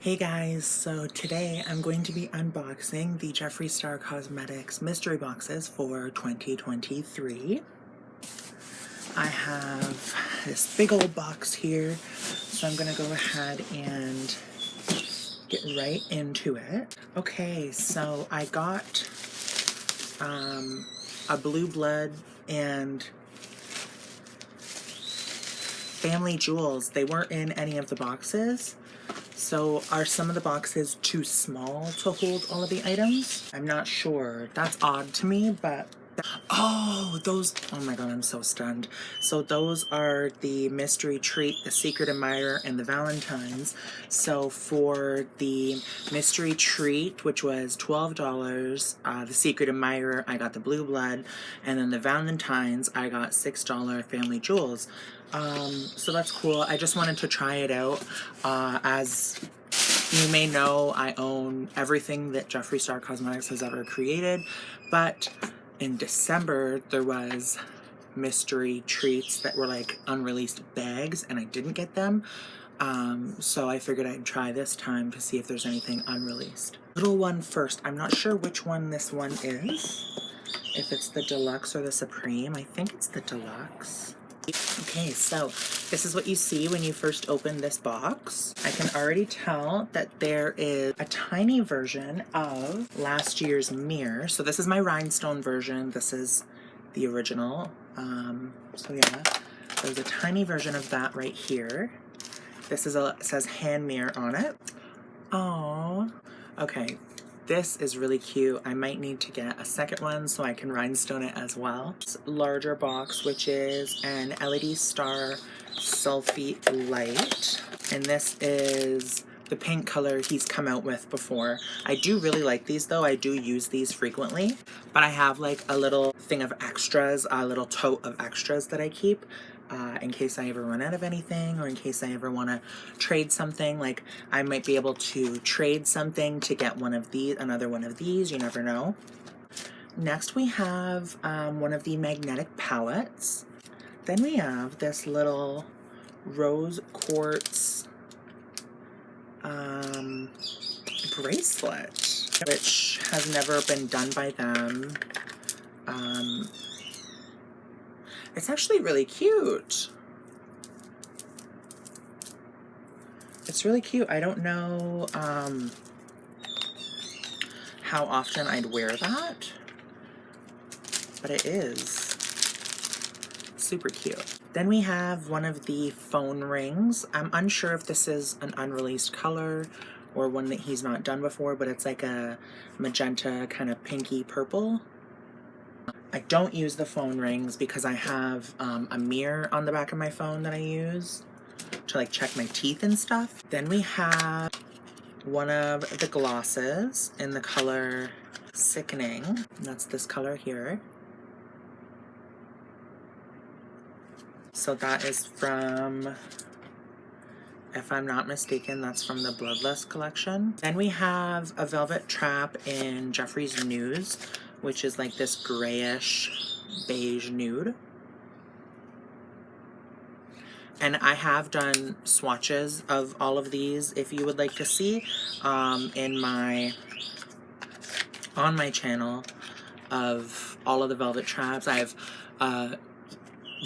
Hey guys, so today I'm going to be unboxing the Jeffree Star Cosmetics mystery boxes for 2023. I have this big old box here, so I'm going to go ahead and get right into it. Okay, so I got a Blue Blood and Family Jewels. They weren't in any of the boxes. So are some of the boxes too small to hold all of the items? I'm not sure. That's odd to me, but oh, oh my god, I'm so stunned. So those are the mystery treat, the secret admirer, and the Valentines. So for the mystery treat, which was $12, the secret admirer, I got the Blue Blood, and then the Valentines, I got $6 Family Jewels. So that's cool. I just wanted to try it out. As you may know, I own everything that Jeffree Star Cosmetics has ever created, but in December there was mystery treats that were like unreleased bags and I didn't get them. So I figured I'd try this time to see if there's anything unreleased. Little one first. I'm not sure which one this one is. If it's the Deluxe or the Supreme. I think it's the Deluxe. Okay, so this is what you see when you first open this box. I can already tell that there is a tiny version of last year's mirror. So this is my rhinestone version. This is the original. So yeah, there's a tiny version of that right here. This is it says hand mirror on it. Oh, okay. This is really cute. I might need to get a second one so I can rhinestone it as well. This larger box, which is an LED Star Sulfate Light. And this is the pink color he's come out with before. I do really like these though. I do use these frequently. But I have like a little thing of extras, a little tote of extras that I keep. In case I ever run out of anything, or in case I ever want to trade something. Like I might be able to trade something to get one of these, another one of these, you never know. Next we have one of the magnetic palettes. Then we have this little rose quartz bracelet, which has never been done by them. It's actually really cute. It's really cute. I don't know how often I'd wear that, but it is super cute. Then we have one of the phone rings. I'm unsure if this is an unreleased color or one that he's not done before, but it's like a magenta kind of pinky purple. I don't use the phone rings because I have a mirror on the back of my phone that I use to like check my teeth and stuff. Then we have one of the glosses in the color Sickening. And that's this color here. So that is from, if I'm not mistaken, that's from the Bloodlust collection. Then we have a Velvet Trap in Jeffree's News, which is like this grayish beige nude. And I have done swatches of all of these if you would like to see on my channel of all of the Velvet Traps. I have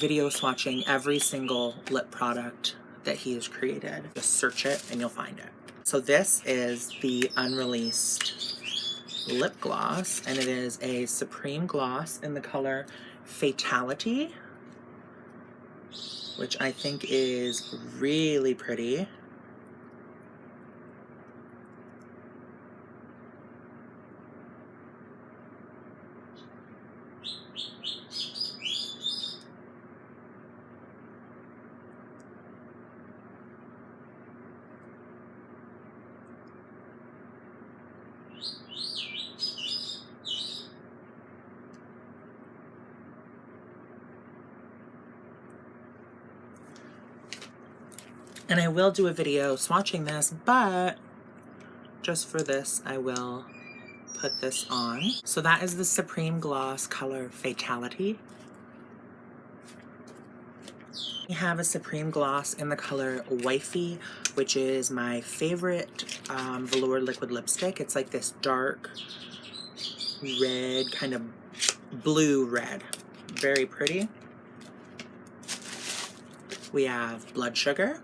video swatching every single lip product that he has created. Just search it and you'll find it. So this is the unreleased lip gloss, and it is a Supreme gloss in the color Fatality, which I think is really pretty. And I will do a video swatching this, but just for this, I will put this on. So that is the Supreme Gloss color Fatality. We have a Supreme gloss in the color Wifey, which is my favorite velour liquid lipstick. It's like this dark red, kind of blue red. Very pretty. We have Blood Sugar.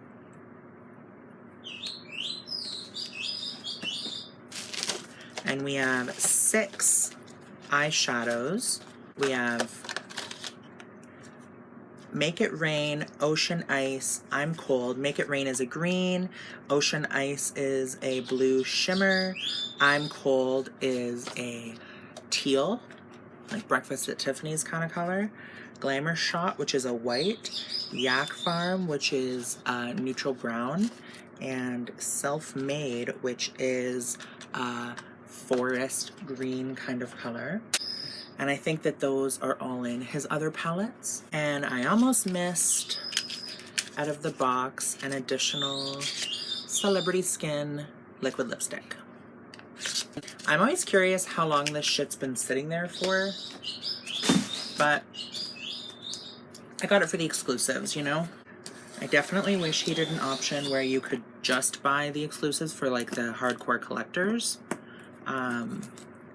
And we have 6 eyeshadows. We have Make It Rain, Ocean Ice, I'm Cold. Make It Rain is a green, Ocean Ice is a blue shimmer, I'm Cold is a teal, like Breakfast at Tiffany's kind of color, Glamour Shot, which is a white, Yak Farm, which is a neutral brown, and Self Made, which is a forest green kind of color. And I think that those are all in his other palettes. And I almost missed, out of the box, an additional Celebrity Skin liquid lipstick. I'm always curious how long this shit's been sitting there for, but I got it for the exclusives, you know? I definitely wish he did an option where you could just buy the exclusives for like the hardcore collectors.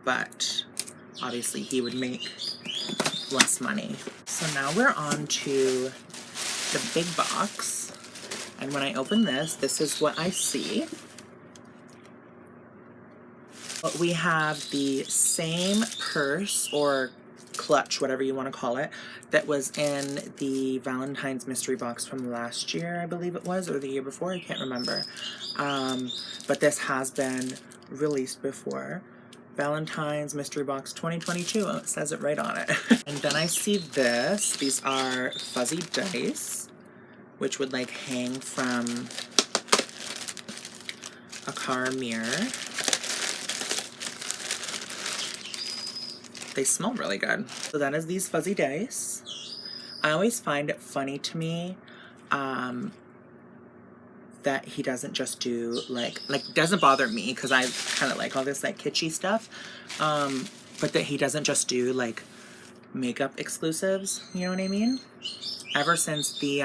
But obviously he would make less money. So now we're on to the big box. And when I open this, this is what I see. But we have the same purse or clutch, whatever you want to call it, that was in the Valentine's mystery box from last year, I believe it was, or the year before, I can't remember. But this has been released before. Valentine's Mystery Box 2022. Oh, it says it right on it. And then I see this. These are fuzzy dice, which would like hang from a car mirror. They smell really good. So that is these fuzzy dice. I always find it funny to me that he doesn't just do like doesn't bother me because I kind of like all this like kitschy stuff, but that he doesn't just do like makeup exclusives, you know what I mean? Ever since the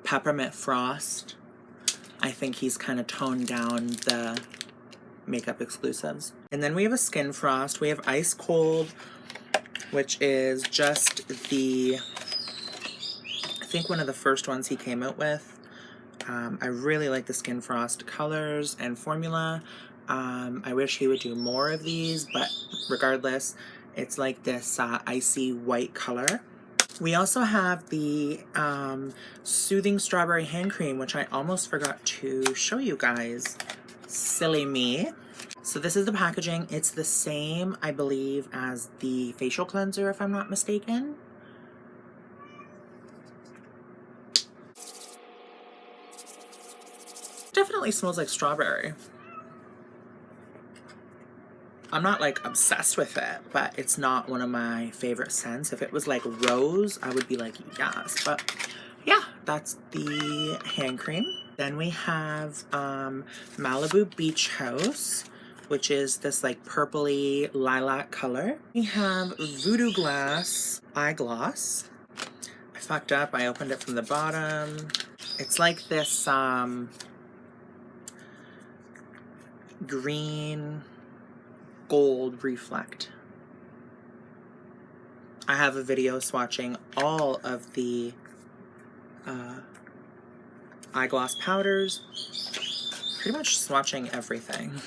Peppermint Frost, I think he's kind of toned down the makeup exclusives. And then we have a Skin Frost. We have Ice Cold, which is just the, I think one of the first ones he came out with. I really like the Skin Frost colors and formula. I wish he would do more of these, but regardless, it's like this icy white color. We also have the Soothing Strawberry Hand Cream, which I almost forgot to show you guys. Silly me. So this is the packaging. It's the same, I believe, as the facial cleanser, if I'm not mistaken. Definitely smells like strawberry. I'm not like obsessed with it, but it's not one of my favorite scents. If it was like rose, I would be like, yes. But yeah, that's the hand cream. Then we have Malibu Beach House, which is this like purpley lilac color. We have Voodoo Glass Eye Gloss. I fucked up, I opened it from the bottom. It's like this green gold reflect. I have a video swatching all of the eye gloss powders, pretty much swatching everything.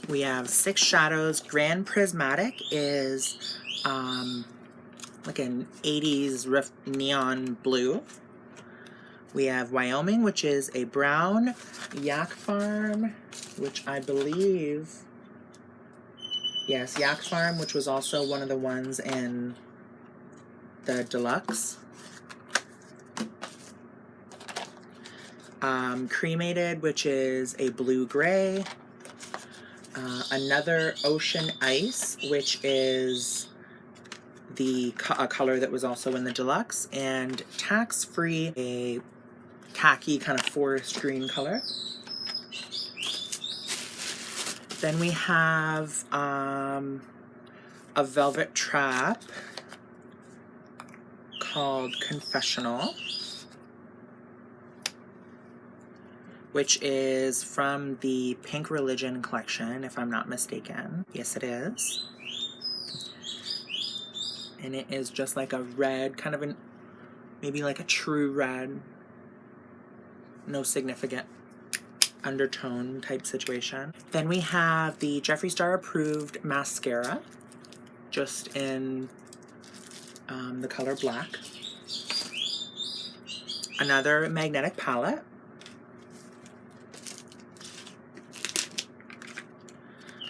We have 6 shadows. Grand Prismatic is like an 80s neon blue. We have Wyoming, which is a brown. Yak Farm, which I believe, yes, Yak Farm, which was also one of the ones in the Deluxe. Cremated, which is a blue-gray. Another Ocean Ice, which is the color that was also in the Deluxe. And Tax Free, a khaki kind of forest green color. Then we have a Velvet Trap called Confessional, which is from the Pink Religion collection, if I'm not mistaken. Yes, it is. And it is just like a red, kind of maybe like a true red, no significant undertone type situation. Then we have the Jeffree Star approved mascara, just in the color black. Another magnetic palette.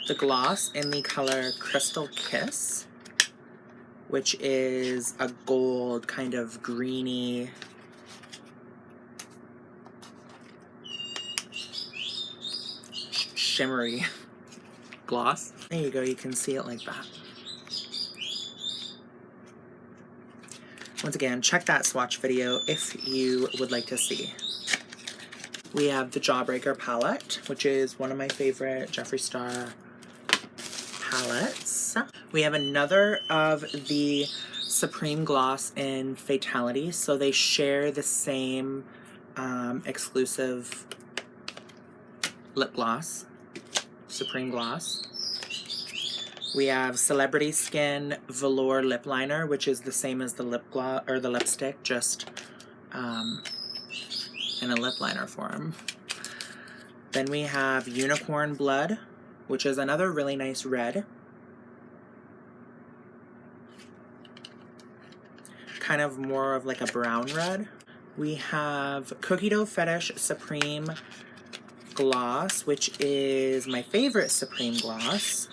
The gloss in the color Crystal Kiss, which is a gold kind of greeny shimmery gloss. There you go, you can see it like that. Once again, check that swatch video if you would like to see. We have the Jawbreaker palette, which is one of my favorite Jeffree Star palettes. We have another of the Supreme Gloss in Fatality, so they share the same exclusive lip gloss, Supreme Gloss. We have Celebrity Skin Velour Lip Liner, which is the same as the lip gloss or the lipstick, just in a lip liner form. Then we have Unicorn Blood, which is another really nice red. Kind of more of like a brown red. We have Cookie Dough Fetish Supreme Gloss, which is my favorite Supreme Gloss.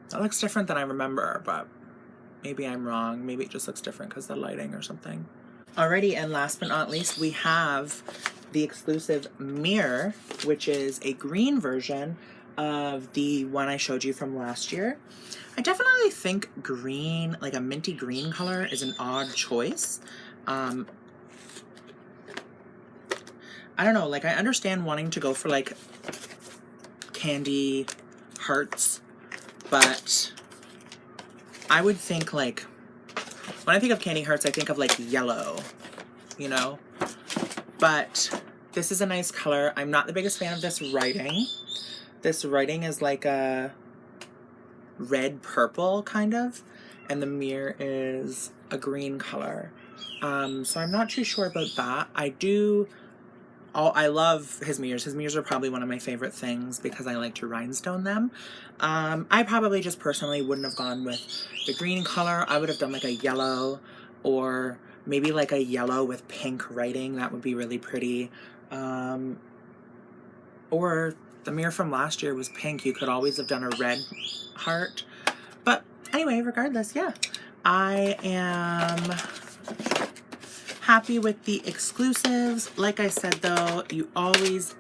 That looks different than I remember, but maybe I'm wrong. Maybe it just looks different because of the lighting or something. Alrighty, and last but not least, we have the exclusive Mirror, which is a green version of the one I showed you from last year. I definitely think green, like a minty green color, is an odd choice. I don't know, like I understand wanting to go for like candy hearts, but I would think like, when I think of candy hearts, I think of like yellow, you know? But this is a nice color. I'm not the biggest fan of this writing. This writing is like a red purple kind of, and the mirror is a green color. So I'm not too sure about that. I love his mirrors. His mirrors are probably one of my favorite things because I like to rhinestone them. I probably just personally wouldn't have gone with the green color. I would have done like a yellow, or maybe like a yellow with pink writing. That would be really pretty. Or the mirror from last year was pink. You could always have done a red heart. But anyway, regardless, yeah. I am happy with the exclusives. Like I said though, you always,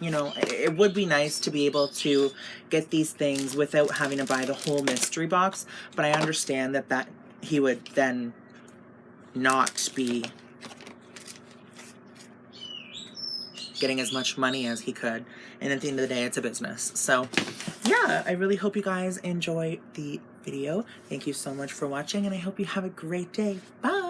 you know, it would be nice to be able to get these things without having to buy the whole mystery box, but I understand that he would then not be getting as much money as he could, and at the end of the day, it's a business. So yeah, I really hope you guys enjoy the video. Thank you so much for watching, and I hope you have a great day. Bye!